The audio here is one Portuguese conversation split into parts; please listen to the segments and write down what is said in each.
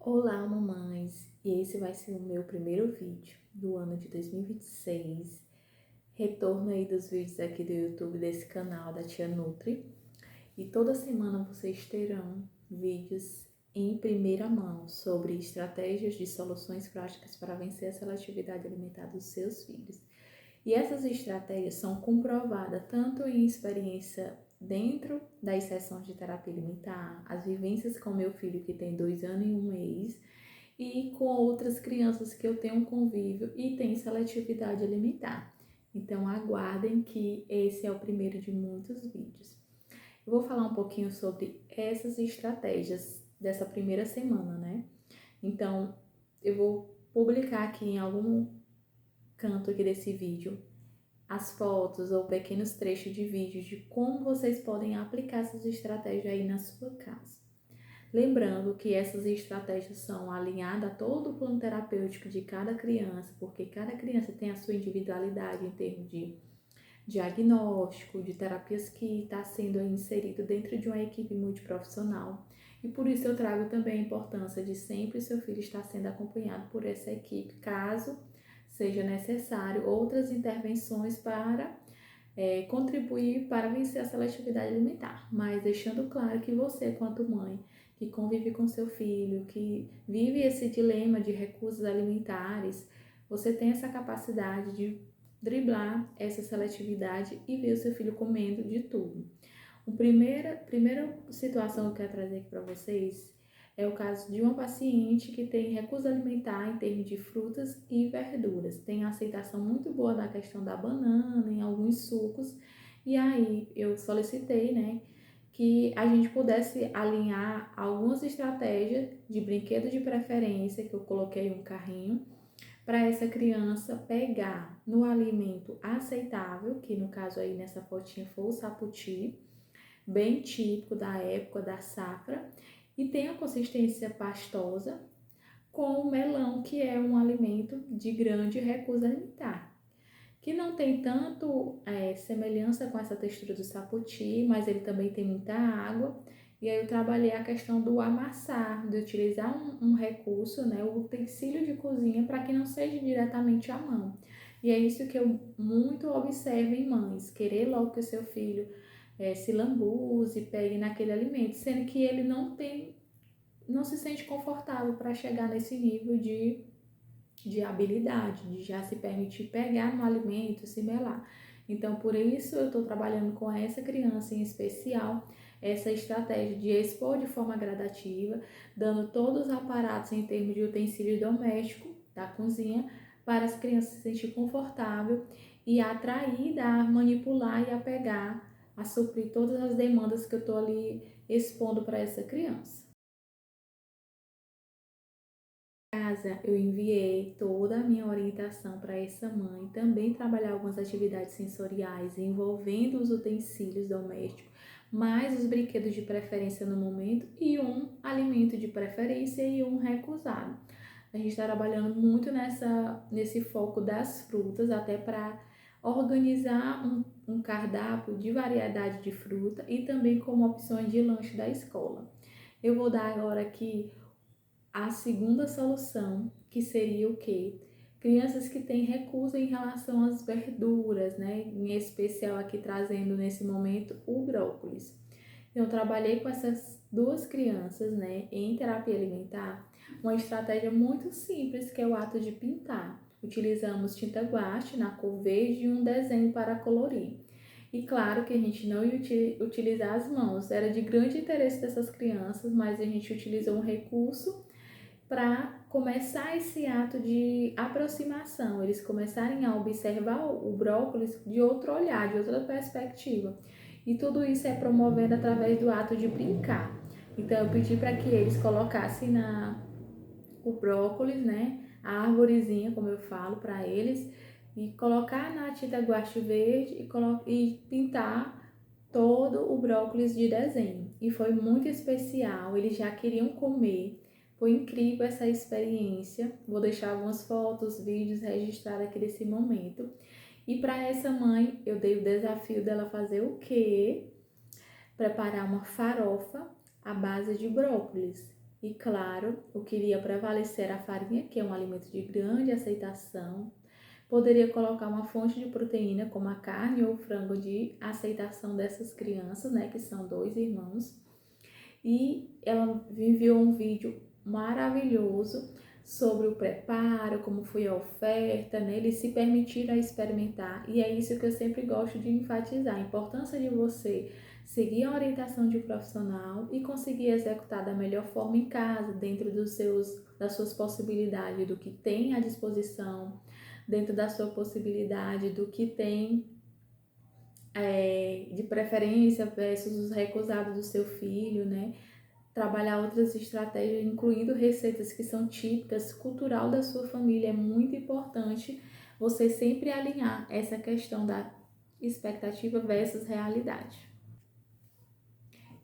Olá, mamães! E esse vai ser o meu primeiro vídeo do ano de 2026. Retorno aí dos vídeos aqui do YouTube desse canal da Tia Nutri. E toda semana vocês terão vídeos em primeira mão sobre estratégias de soluções práticas para vencer a seletividade alimentar dos seus filhos. E essas estratégias são comprovadas tanto em experiência dentro das sessões de terapia alimentar, as vivências com meu filho que tem 2 anos e 1 mês, e com outras crianças que eu tenho um convívio e tem seletividade alimentar. Então aguardem que esse é o primeiro de muitos vídeos. Eu vou falar um pouquinho sobre essas estratégias dessa primeira semana, né? Então eu vou publicar aqui em algum canto aqui desse vídeo as fotos ou pequenos trechos de vídeos de como vocês podem aplicar essas estratégias aí na sua casa. Lembrando que essas estratégias são alinhadas a todo o plano terapêutico de cada criança, porque cada criança tem a sua individualidade em termos de diagnóstico, de terapias que está sendo inserido dentro de uma equipe multiprofissional. E por isso eu trago também a importância de sempre seu filho estar sendo acompanhado por essa equipe, caso seja necessário outras intervenções para contribuir para vencer a seletividade alimentar, mas deixando claro que você, quanto mãe, que convive com seu filho, que vive esse dilema de recursos alimentares, você tem essa capacidade de driblar essa seletividade e ver o seu filho comendo de tudo. A primeira situação que eu quero trazer aqui para vocês é o caso de uma paciente que tem recusa alimentar em termos de frutas e verduras. Tem aceitação muito boa na questão da banana, em alguns sucos. E aí eu solicitei, né, que a gente pudesse alinhar algumas estratégias de brinquedo de preferência, que eu coloquei um carrinho, para essa criança pegar no alimento aceitável, que no caso aí nessa fotinha foi o saputi, bem típico da época da safra, e tem a consistência pastosa, com o melão, que é um alimento de grande recurso alimentar, que não tem tanto semelhança com essa textura do saputi, mas ele também tem muita água. E aí eu trabalhei a questão do amassar, de utilizar um recurso, né, o utensílio de cozinha, para que não seja diretamente à mão. E é isso que eu muito observo em mães, querer logo que o seu filho se lambuze, pegue naquele alimento, sendo que ele não se sente confortável para chegar nesse nível de habilidade, de já se permitir pegar no alimento, se melar. Então, por isso eu estou trabalhando com essa criança em especial, essa estratégia de expor de forma gradativa, dando todos os aparatos em termos de utensílio doméstico da cozinha, para as crianças se sentir confortável e atraída a manipular e a pegar, a suprir todas as demandas que eu estou ali expondo para essa criança. Casa, eu enviei toda a minha orientação para essa mãe, também trabalhar algumas atividades sensoriais envolvendo os utensílios domésticos, mais os brinquedos de preferência no momento e um alimento de preferência e um recusado. A gente está trabalhando muito nesse foco das frutas, até para organizar um cardápio de variedade de fruta e também como opções de lanche da escola. Eu vou dar agora aqui a segunda solução, que seria o quê? Crianças que têm recusa em relação às verduras, né? Em especial aqui trazendo nesse momento o brócolis. Eu trabalhei com essas duas crianças, né, em terapia alimentar, uma estratégia muito simples, que é o ato de pintar. Utilizamos tinta guache na cor verde e um desenho para colorir. E claro que a gente não ia utilizar as mãos, era de grande interesse dessas crianças, mas a gente utilizou um recurso para começar esse ato de aproximação, eles começarem a observar o brócolis de outro olhar, de outra perspectiva. E tudo isso é promovendo através do ato de brincar. Então eu pedi para que eles colocassem o brócolis, né, a arvorezinha, como eu falo para eles, e colocar na tinta guache verde e pintar todo o brócolis de desenho. E foi muito especial, eles já queriam comer. Foi incrível essa experiência. Vou deixar algumas fotos, vídeos registrados aqui desse momento. E para essa mãe, eu dei o desafio dela fazer o quê? Preparar uma farofa à base de brócolis. E claro, o que iria prevalecer era a farinha, que é um alimento de grande aceitação. Poderia colocar uma fonte de proteína, como a carne ou o frango, de aceitação dessas crianças, né, que são 2 irmãos. E ela me enviou um vídeo maravilhoso sobre o preparo, como foi a oferta, né? Eles se permitiram experimentar, e é isso que eu sempre gosto de enfatizar, a importância de você seguir a orientação de um profissional e conseguir executar da melhor forma em casa, dentro das suas possibilidades, do que tem à disposição, dentro da sua possibilidade, do que tem de preferência versus os recusados do seu filho, né? Trabalhar outras estratégias, incluindo receitas que são típicas, cultural da sua família. É muito importante você sempre alinhar essa questão da expectativa versus realidade.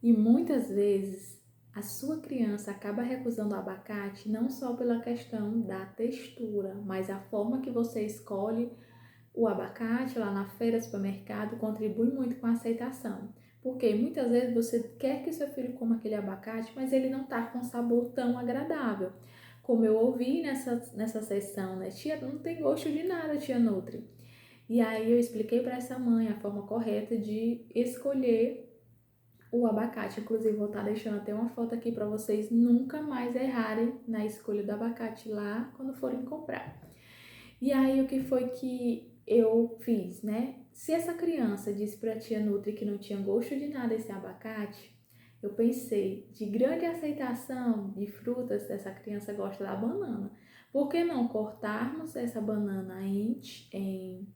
E muitas vezes a sua criança acaba recusando o abacate não só pela questão da textura, mas a forma que você escolhe o abacate lá na feira, supermercado, contribui muito com a aceitação. Porque muitas vezes você quer que seu filho coma aquele abacate, mas ele não tá com um sabor tão agradável. Como eu ouvi nessa sessão, né? Tia, não tem gosto de nada, tia Nutri. E aí eu expliquei para essa mãe a forma correta de escolher o abacate. Inclusive, vou estar deixando até uma foto aqui para vocês nunca mais errarem na escolha do abacate lá quando forem comprar. E aí, o que foi que eu fiz, né? Se essa criança disse para a tia Nutri que não tinha gosto de nada esse abacate, eu pensei, de grande aceitação de frutas, essa criança gosta da banana. Por que não cortarmos essa banana em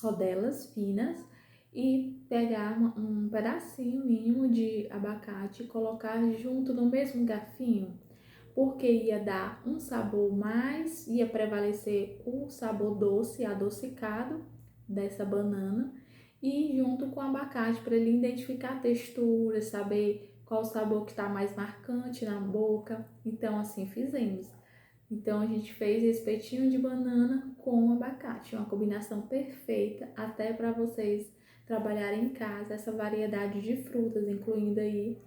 rodelas finas e pegar um pedacinho mínimo de abacate e colocar junto no mesmo garfinho? Porque ia dar um sabor mais, ia prevalecer o sabor doce, adocicado dessa banana, e junto com o abacate, para ele identificar a textura, saber qual o sabor que está mais marcante na boca. Então, assim fizemos. Então, a gente fez espetinho de banana com abacate, uma combinação perfeita, até para vocês trabalharem em casa essa variedade de frutas, incluindo aí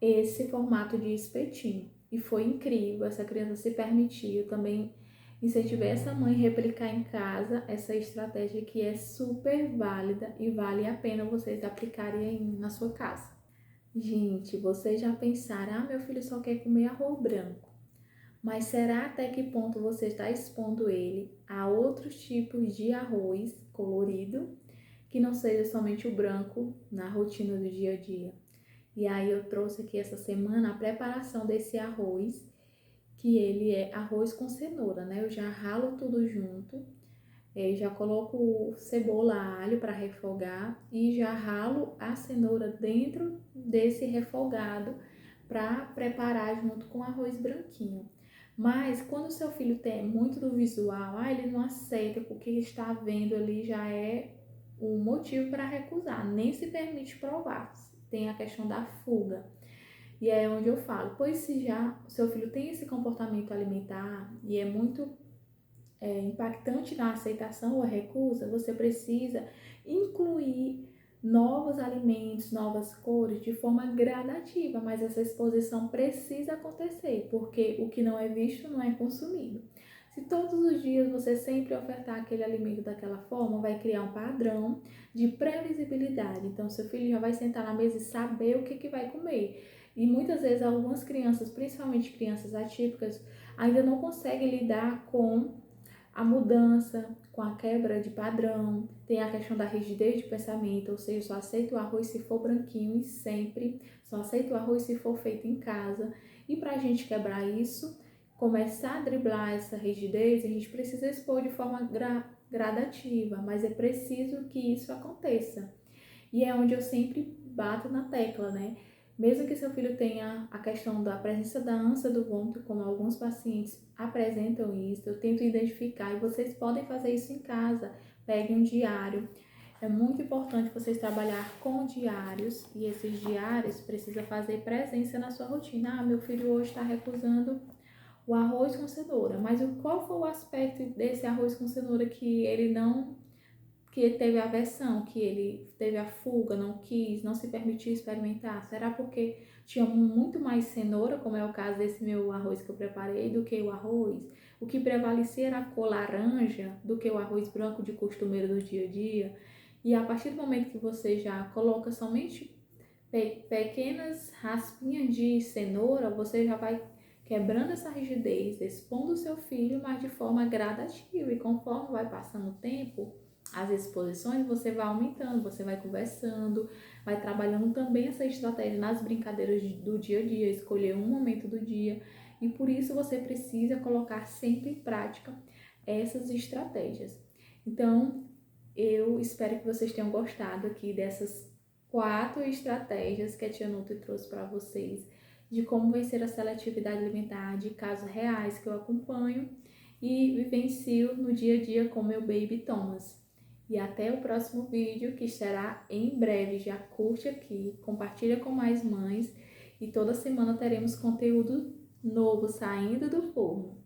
esse formato de espetinho. E foi incrível, essa criança se permitiu. Também incentivei essa mãe a replicar em casa essa estratégia, que é super válida e vale a pena vocês aplicarem aí na sua casa. Gente, vocês já pensaram, meu filho só quer comer arroz branco. Mas será até que ponto você está expondo ele a outros tipos de arroz colorido, que não seja somente o branco na rotina do dia a dia? E aí eu trouxe aqui essa semana a preparação desse arroz, que ele é arroz com cenoura, né? Eu já ralo tudo junto, já coloco cebola, alho para refogar e já ralo a cenoura dentro desse refogado para preparar junto com o arroz branquinho. Mas quando o seu filho tem muito do visual, ele não aceita, porque está vendo ali já é um motivo para recusar, nem se permite provar. Tem a questão da fuga. E é onde eu falo, pois se já o seu filho tem esse comportamento alimentar e é muito impactante na aceitação ou recusa, você precisa incluir novos alimentos, novas cores de forma gradativa, mas essa exposição precisa acontecer, porque o que não é visto não é consumido. Se todos os dias você sempre ofertar aquele alimento daquela forma, vai criar um padrão de previsibilidade. Então, seu filho já vai sentar na mesa e saber o que vai comer. E muitas vezes algumas crianças, principalmente crianças atípicas, ainda não conseguem lidar com a mudança, com a quebra de padrão. Tem a questão da rigidez de pensamento, ou seja, só aceito o arroz se for branquinho e sempre, só aceito o arroz se for feito em casa. E para a gente quebrar isso, começar a driblar essa rigidez, a gente precisa expor de forma gradativa, mas é preciso que isso aconteça. E é onde eu sempre bato na tecla, né? Mesmo que seu filho tenha a questão da presença da ânsia do vômito, como alguns pacientes apresentam isso, eu tento identificar, e vocês podem fazer isso em casa. Peguem um diário. É muito importante vocês trabalhar com diários, e esses diários precisam fazer presença na sua rotina. Meu filho hoje está recusando o arroz com cenoura, mas qual foi o aspecto desse arroz com cenoura que ele não que ele teve aversão, que ele teve a fuga, não quis, não se permitiu experimentar? Será porque tinha muito mais cenoura, como é o caso desse meu arroz que eu preparei, do que o arroz? O que prevalecia era a cor laranja do que o arroz branco de costumeiro do dia a dia? E a partir do momento que você já coloca somente pequenas raspinhas de cenoura, você já vai quebrando essa rigidez, expondo o seu filho, mas de forma gradativa. E conforme vai passando o tempo, as exposições, você vai aumentando, você vai conversando, vai trabalhando também essa estratégia nas brincadeiras do dia a dia, escolher um momento do dia. E por isso você precisa colocar sempre em prática essas estratégias. Então, eu espero que vocês tenham gostado aqui dessas 4 estratégias que a Tia Nutri trouxe para vocês, de como vencer a seletividade alimentar, de casos reais que eu acompanho e vivencio no dia a dia com meu baby Thomas. E até o próximo vídeo, que estará em breve. Já curte aqui, compartilha com mais mães e toda semana teremos conteúdo novo saindo do forno.